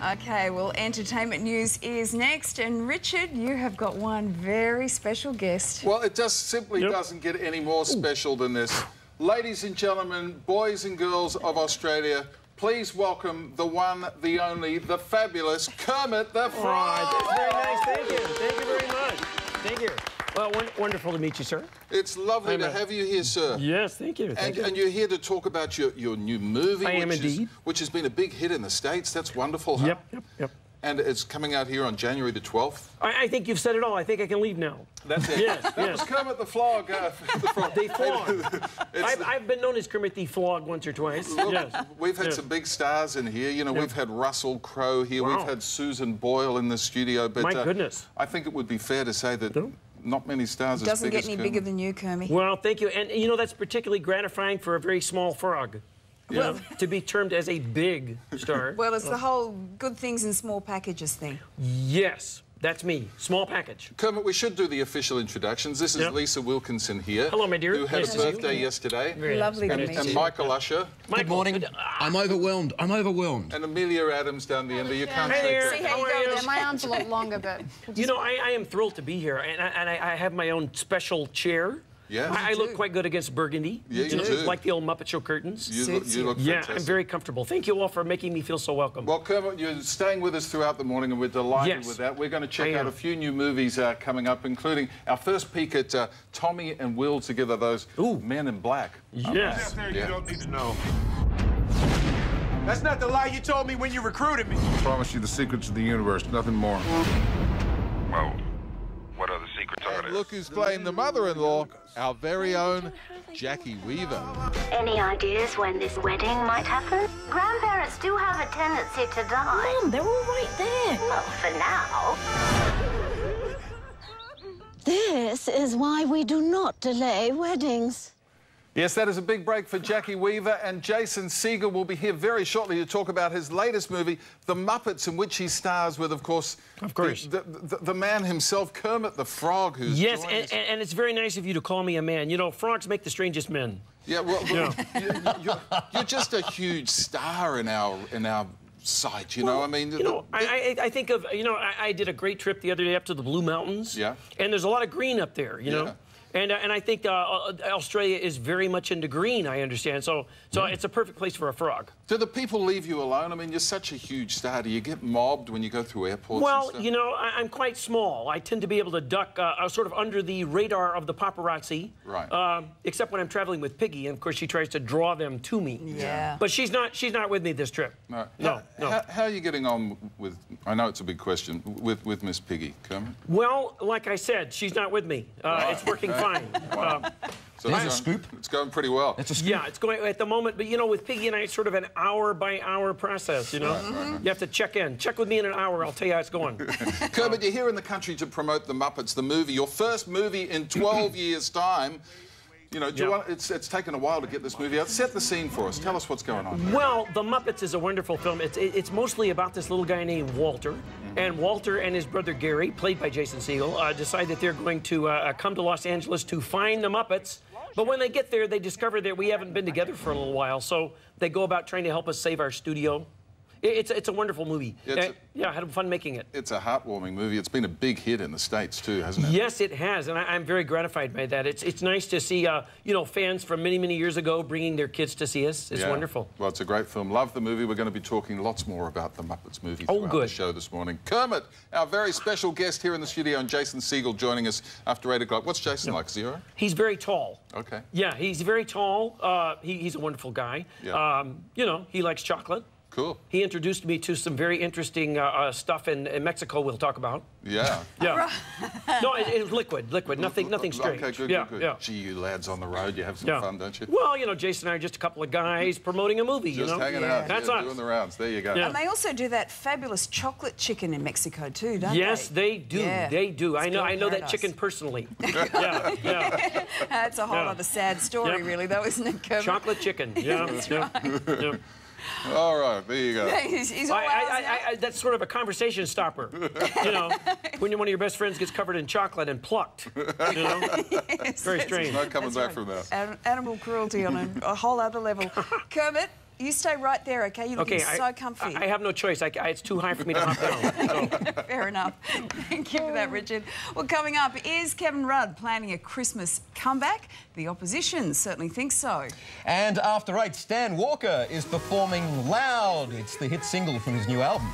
Okay, well, entertainment news is next. And Richard, you have got one very special guest. Well, it just simply doesn't get any more special than this. Ladies and gentlemen, boys and girls of Australia, please welcome the one, the only, the fabulous Kermit the Frog. Oh, that's very nice. Thank you. Thank you very much. Thank you. Well, wonderful to meet you, sir. It's lovely to have you here, sir. Yes, thank you. And you're here to talk about your new movie. I am indeed. Which has been a big hit in the States. That's wonderful, huh? Yep. And it's coming out here on January the 12th. I think you've said it all. I think I can leave now. That's it. Yes, that was Kermit the Frog. The Flog. I've been known as Kermit the Flog once or twice. Look, yes. We've had some big stars in here. You know, we've had Russell Crowe here. Wow. We've had Susan Boyle in the studio. But my goodness. I think it would be fair to say that not many stars as big as Doesn't get any bigger than you, Kermit. Well, thank you. And, you know, that's particularly gratifying for a very small frog. Well, to be termed as a big star. Well, it's the whole good things in small packages thing. Yes, that's me. Small package. Kermit, we should do the official introductions. This is Lisa Wilkinson here. Hello, my dear. Who had Nice a birthday yesterday. Very Lovely to meet you. And Michael Usher. Good morning. I'm overwhelmed. And Amelia Adams down the end of your country. Hi there. See how you go there. My arm's a lot longer, but... You know, I am thrilled to be here, and I have my own special chair. Yeah. I look quite good against burgundy. Yeah, you do. Like the old Muppet Show curtains. You look fantastic. Yeah, I'm very comfortable. Thank you all for making me feel so welcome. Well, Kermit, you're staying with us throughout the morning, and we're delighted with that. We're going to check out a few new movies coming up, including our first peek at Tommy and Will together, those Men in Black. Yes. You don't need to know. That's not the lie you told me when you recruited me. I promise you the secrets of the universe, nothing more. Well, what other secrets are there? Look who's playing the mother-in-law, our very own Jackie Weaver. Any ideas when this wedding might happen? Grandparents do have a tendency to die. Mom, they're all right there. Well, for now. This is why we do not delay weddings. Yes, that is a big break for Jackie Weaver, and Jason Segel will be here very shortly to talk about his latest movie, The Muppets, in which he stars with, of course, the man himself, Kermit the Frog, who's and it's very nice of you to call me a man. You know, frogs make the strangest men. Yeah, well, you're just a huge star in our sight, you know. I mean, you know, I think of, you know, I did a great trip the other day up to the Blue Mountains. Yeah. And there's a lot of green up there, you know. And I think Australia is very much into green, I understand. So it's a perfect place for a frog. Do the people leave you alone? I mean, you're such a huge star. Do you get mobbed when you go through airports? Well, you know, I'm quite small. I tend to be able to duck sort of under the radar of the paparazzi. Right. Except when I'm traveling with Piggy, and of course she tries to draw them to me. Yeah. But she's not with me this trip. No. No. How are you getting on with? I know it's a big question with Miss Piggy, Kermit. Well, like I said, she's not with me. It's working fine. So it's going pretty well. It's a scoop. Yeah, it's going at the moment, but you know, with Piggy and I, it's sort of an hour-by-hour process, you know? You have to check in. Check with me in an hour, I'll tell you how it's going. Kermit, you're here in the country to promote The Muppets, the movie, your first movie in 12 years' time. You know, it's taken a while to get this movie out. Set the scene for us. Tell us what's going on. Well, The Muppets is a wonderful film. It's mostly about this little guy named Walter. And Walter and his brother Gary, played by Jason Segel, decide that they're going to come to Los Angeles to find the Muppets. But when they get there, they discover that we haven't been together for a little while. So they go about trying to help us save our studio. It's a wonderful movie. Yeah, I had fun making it. It's a heartwarming movie. It's been a big hit in the States too, hasn't it? Yes, it has, and I'm very gratified by that. It's nice to see you know, fans from many years ago bringing their kids to see us. It's wonderful. Well, it's a great film. Love the movie. We're going to be talking lots more about the Muppets movie throughout the show this morning. Kermit, our very special guest here in the studio, and Jason Segel joining us after 8 o'clock. What's Jason like? Is he all right? He's very tall. Okay. Yeah, he's very tall. He's a wonderful guy. Yeah. You know, he likes chocolate. Cool. He introduced me to some very interesting stuff in Mexico we'll talk about. Yeah. Yeah. No, it was liquid, nothing strange. Okay, good, good. Yeah. Gee, you lads on the road, you have some fun, don't you? Well, you know, Jason and I are just a couple of guys promoting a movie, just hanging out. That's us. Doing the rounds. There you go. And they also do that fabulous chocolate chicken in Mexico too, don't they? Yes, they do. Yeah. They do. I know Paradise. that chicken personally. yeah. That's a whole other sad story, really, though, isn't it, Kermit? Chocolate chicken. Yeah. That's right. All right, there you go. He's all that's sort of a conversation stopper. You know, when one of your best friends gets covered in chocolate and plucked. You know, very strange. No coming back from that. Animal cruelty on a whole other level. Kermit, You stay right there, OK? You're looking so comfy. I have no choice. It's too high for me to hop down. So. Fair enough. Thank you for that, Richard. Well, coming up, is Kevin Rudd planning a Christmas comeback? The opposition certainly thinks so. And after 8, Stan Walker is performing Loud. It's the hit single from his new album.